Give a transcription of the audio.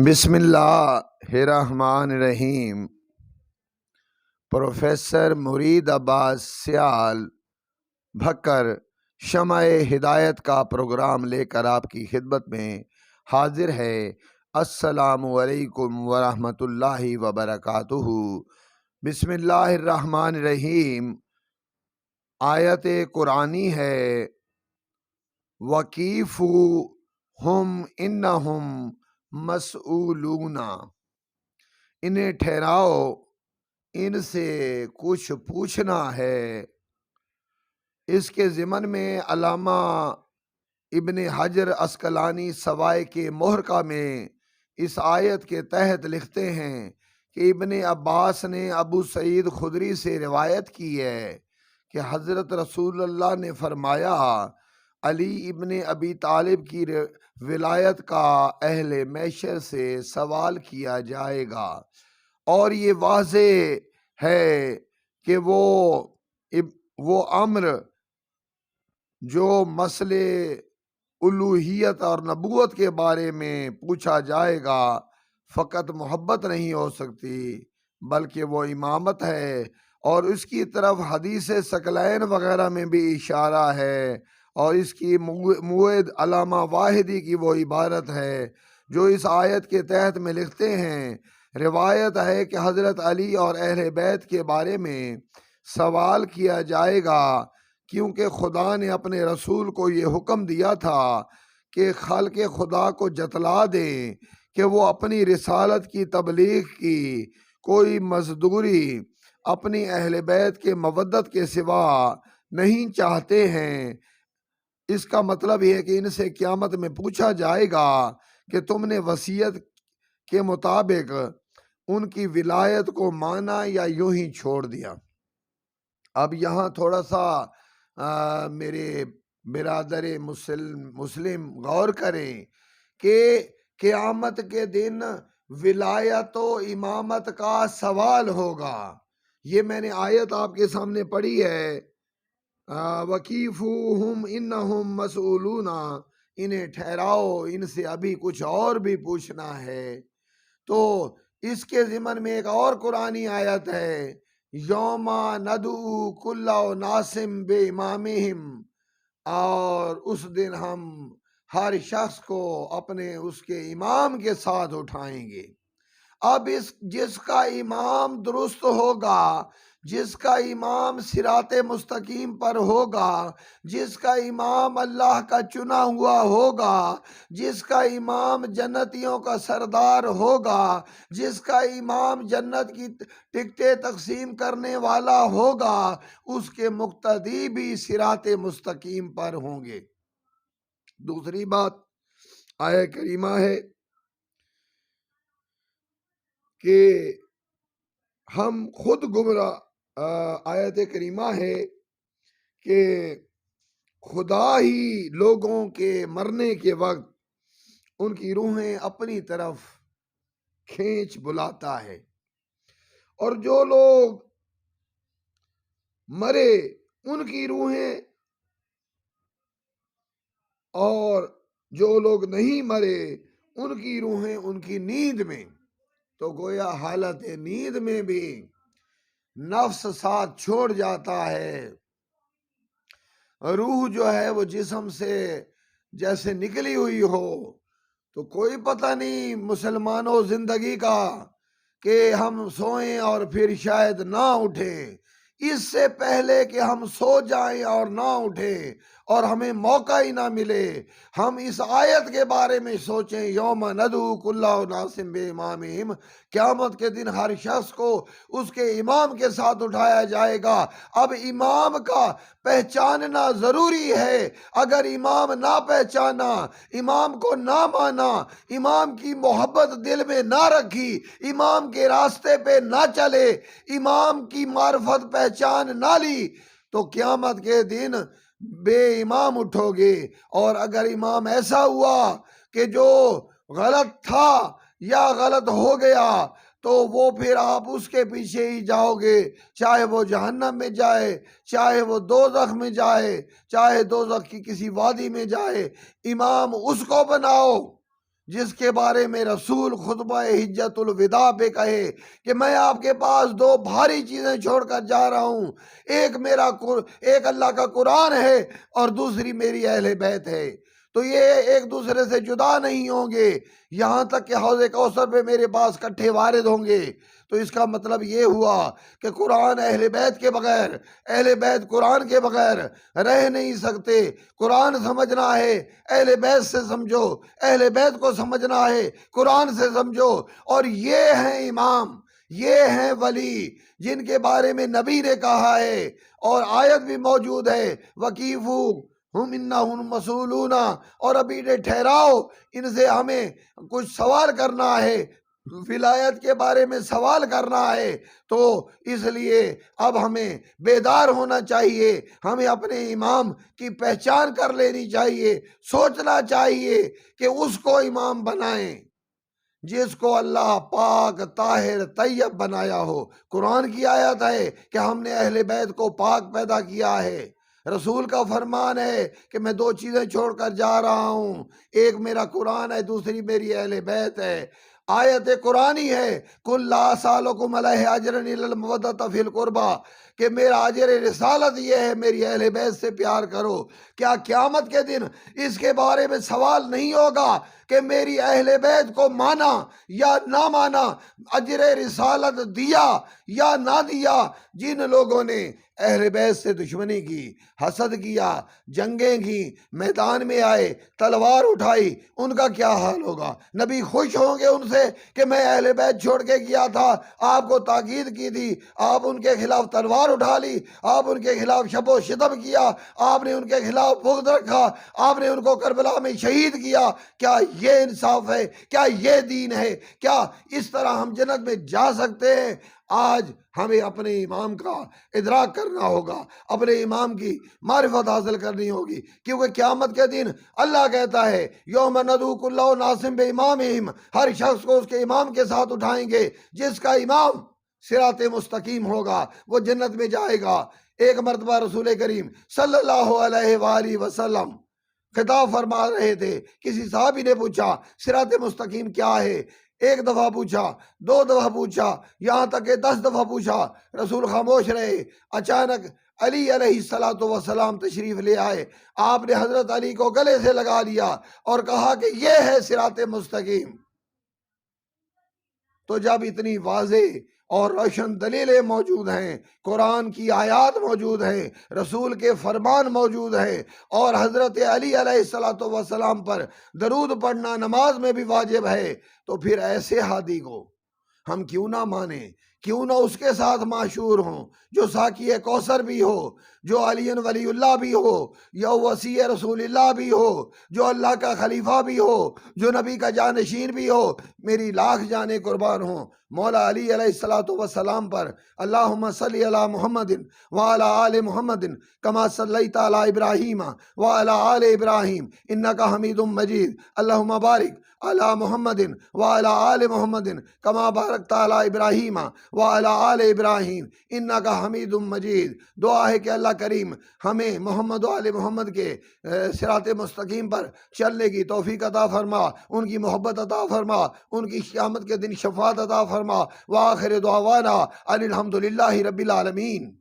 بسم اللہ الرحمن الرحیم۔ پروفیسر مرید عباس سیال بھکر شمع ہدایت کا پروگرام لے کر آپ کی خدمت میں حاضر ہے۔ السلام علیکم ورحمۃ اللہ وبرکاتہ۔ بسم اللہ الرحمن الرحیم۔ آیت قرآنی ہے وَقِیفُوہُم اِنَّہُم مسئولون۔ انہیں ٹھہراؤ، ان سے کچھ پوچھنا ہے۔ اس کے ضمن میں علامہ ابن حجر عسقلانی سوائے محرقہ میں اس آیت کے تحت لکھتے ہیں کہ ابن عباس نے ابو سعید خدری سے روایت کی ہے کہ حضرت رسول اللہ نے فرمایا، علی ابن ابی طالب کی ولایت کا اہل محشر سے سوال کیا جائے گا، اور یہ واضح ہے کہ وہ امر جو مسئلے الوہیت اور نبوت کے بارے میں پوچھا جائے گا فقط محبت نہیں ہو سکتی بلکہ وہ امامت ہے، اور اس کی طرف حدیث ثقلین وغیرہ میں بھی اشارہ ہے، اور اس کی موعد علامہ واحدی کی وہ عبارت ہے جو اس آیت کے تحت میں لکھتے ہیں۔ روایت ہے کہ حضرت علی اور اہل بیت کے بارے میں سوال کیا جائے گا، کیونکہ خدا نے اپنے رسول کو یہ حکم دیا تھا کہ خلق خدا کو جتلا دیں کہ وہ اپنی رسالت کی تبلیغ کی کوئی مزدوری اپنی اہل بیت کے مودت کے سوا نہیں چاہتے ہیں۔ اس کا مطلب یہ ہے کہ ان سے قیامت میں پوچھا جائے گا کہ تم نے وصیت کے مطابق ان کی ولایت کو مانا یا یوں ہی چھوڑ دیا۔ اب یہاں تھوڑا سا میرے برادر مسلم غور کریں کہ قیامت کے دن ولایت و امامت کا سوال ہوگا۔ یہ میں نے آیت آپ کے سامنے پڑھی ہے، وَقِیفُوہُم اِنَّہُم مسئولون۔ انہیں ٹھہراؤ، ان سے ابھی کچھ اور بھی پوچھنا ہے۔ تو اس کے ضمن میں ایک اور قرآنی آیت ہے، یوم ندعو کل اناس بامامہم، اور اس دن ہم ہر شخص کو اپنے اس کے امام کے ساتھ اٹھائیں گے۔ اب جس کا امام درست ہوگا، جس کا امام صراط مستقیم پر ہوگا، جس کا امام اللہ کا چنا ہوا ہوگا، جس کا امام جنتیوں کا سردار ہوگا، جس کا امام جنت کی ٹکٹیں تقسیم کرنے والا ہوگا، اس کے مقتدی بھی صراط مستقیم پر ہوں گے۔ دوسری بات آیت کریمہ ہے کہ ہم خود گمراہ، آیت کریمہ ہے کہ خدا ہی لوگوں کے مرنے کے وقت ان کی روحیں اپنی طرف کھینچ بلاتا ہے، اور جو لوگ مرے ان کی روحیں، اور جو لوگ نہیں مرے ان کی روحیں ان کی نیند میں۔ تو گویا حالت نیند میں بھی نفس ساتھ چھوڑ جاتا ہے، روح جو ہے وہ جسم سے جیسے نکلی ہوئی ہو۔ تو کوئی پتہ نہیں مسلمانوں زندگی کا کہ ہم سوئیں اور پھر شاید نہ اٹھیں، اس سے پہلے کہ ہم سو جائیں اور نہ اٹھیں اور ہمیں موقع ہی نہ ملے، ہم اس آیت کے بارے میں سوچیں، یوم ندعو کل اناس بامامہم، قیامت کے دن ہر شخص کو اس کے امام کے ساتھ اٹھایا جائے گا۔ اب امام کا پہچاننا ضروری ہے۔ اگر امام نہ پہچانا، امام کو نہ مانا، امام کی محبت دل میں نہ رکھی، امام کے راستے پہ نہ چلے، امام کی معرفت پہچان نہ لی، تو قیامت کے دن بے امام اٹھو گے۔ اور اگر امام ایسا ہوا کہ جو غلط تھا یا غلط ہو گیا تو وہ پھر آپ اس کے پیچھے ہی جاؤ گے، چاہے وہ جہنم میں جائے، چاہے وہ دوزخ میں جائے، چاہے دوزخ کی کسی وادی میں جائے، امام اس کو بناؤ جس کے بارے میں رسول خطبہ حجت الوداع پہ کہے کہ میں آپ کے پاس دو بھاری چیزیں چھوڑ کر جا رہا ہوں، ایک اللہ کا قرآن ہے اور دوسری میری اہل بیت ہے، تو یہ ایک دوسرے سے جدا نہیں ہوں گے یہاں تک کہ حوض کوثر پہ میرے پاس کٹھے وارد ہوں گے۔ تو اس کا مطلب یہ ہوا کہ قرآن اہل بیت کے بغیر، اہل بیت قرآن کے بغیر رہ نہیں سکتے۔ قرآن سمجھنا ہے اہل بیت سے سمجھو، اہل بیت کو سمجھنا ہے قرآن سے سمجھو، اور یہ ہیں امام، یہ ہیں ولی جن کے بارے میں نبی نے کہا ہے اور آیت بھی موجود ہے وقیفو ہم انہم مسئولون، اور ابھی ٹھہراؤ ان سے ہمیں کچھ سوال کرنا ہے، ولایت کے بارے میں سوال کرنا ہے۔ تو اس لیے اب ہمیں بیدار ہونا چاہیے، ہمیں اپنے امام کی پہچان کر لینی چاہیے، سوچنا چاہیے کہ اس کو امام بنائیں جس کو اللہ پاک طاہر طیب بنایا ہو۔ قرآن کی آیت ہے کہ ہم نے اہل بیت کو پاک پیدا کیا ہے، رسول کا فرمان ہے کہ میں دو چیزیں چھوڑ کر جا رہا ہوں، ایک میرا قرآن ہے، دوسری میری اہل بیت ہے۔ آیت قرآنی ہے قُلْ لَا أَسْأَلُكُمْ عَلَيْهِ أَجْرًا إِلَّا الْمَوَدَّةَ فِي الْقُرْبَى، کہ میرا اجر رسالت یہ ہے میری اہل بیت سے پیار کرو۔ کیا قیامت کے دن اس کے بارے میں سوال نہیں ہوگا کہ میری اہل بیت کو مانا یا نہ مانا، اجر رسالت دیا یا نہ دیا؟ جن لوگوں نے اہل بیت سے دشمنی کی، حسد کیا، جنگیں کی، میدان میں آئے، تلوار اٹھائی، ان کا کیا حال ہوگا؟ نبی خوش ہوں گے ان سے کہ میں اہل بیت چھوڑ کے گیا تھا، آپ کو تاکید کی تھی، آپ ان کے خلاف تلوار اٹھا لی، آپ ان کے خلاف شب و شتم کیا، آپ نے ان کے خلاف بغض رکھا، آپ نے ان کو کربلا میں شہید کیا؟ کیا یہ انصاف ہے؟ کیا یہ دین ہے؟ کیا اس طرح ہم جنت میں جا سکتے ہیں؟ آج ہمیں اپنے امام کا ادراک کرنا ہوگا، اپنے امام کی معرفت حاصل کرنی ہوگی، کیونکہ قیامت کے دن اللہ کہتا ہے یوم ندعو کل اناس بامامہم، ہر شخص کو اس کے امام کے ساتھ اٹھائیں گے، جس کا امام صراط مستقیم ہوگا وہ جنت میں جائے گا۔ ایک مرتبہ رسول کریم صلی اللہ علیہ وآلہ وسلم خطاب فرما رہے تھے، کسی صحابی نے پوچھا صراط مستقیم کیا ہے؟ ایک دفعہ پوچھا، دو دفعہ پوچھا، یہاں تک کہ 10 دفعہ پوچھا، رسول خاموش رہے۔ اچانک علی علیہ الصلوۃ والسلام تشریف لے آئے، آپ نے حضرت علی کو گلے سے لگا لیا اور کہا کہ یہ ہے صراط مستقیم۔ تو جب اتنی واضح اور روشن دلیلیں موجود ہیں، قرآن کی آیات موجود ہیں، رسول کے فرمان موجود ہیں، اور حضرت علی علیہ الصلوۃ والسلام پر درود پڑھنا نماز میں بھی واجب ہے، تو پھر ایسے ہادی کو ہم کیوں نہ مانیں؟ کیوں نہ اس کے ساتھ معشور ہوں جو ساقی کوثر بھی ہو، جو علی ولی اللہ بھی ہو، یا وصی رسول اللہ بھی ہو، جو اللہ کا خلیفہ بھی ہو، جو نبی کا جانشین بھی ہو؟ میری لاکھ جانیں قربان ہوں مولا علی علیہ الصلوۃ والسلام پر۔ اللہم صلی علی محمد وعلی آل محمد کما صلیت علی ابراہیم وعلی آل ابراہیم انک حمید مجید۔ اللہم بارک علی محمد وعلی آل محمد کما بارکت علی ابراہیم وعلی آل ابراہیم انک حمید مجید۔ دعا ہے کہ اللہ کریم ہمیں محمد و آل محمد کے صراط مستقیم پر چلنے کی توفیق عطا فرما، ان کی محبت عطا فرما، ان کی قیامت کے دن شفاعت عطا فرما۔ وآخر دعوانا ان الحمد للہ رب العالمین۔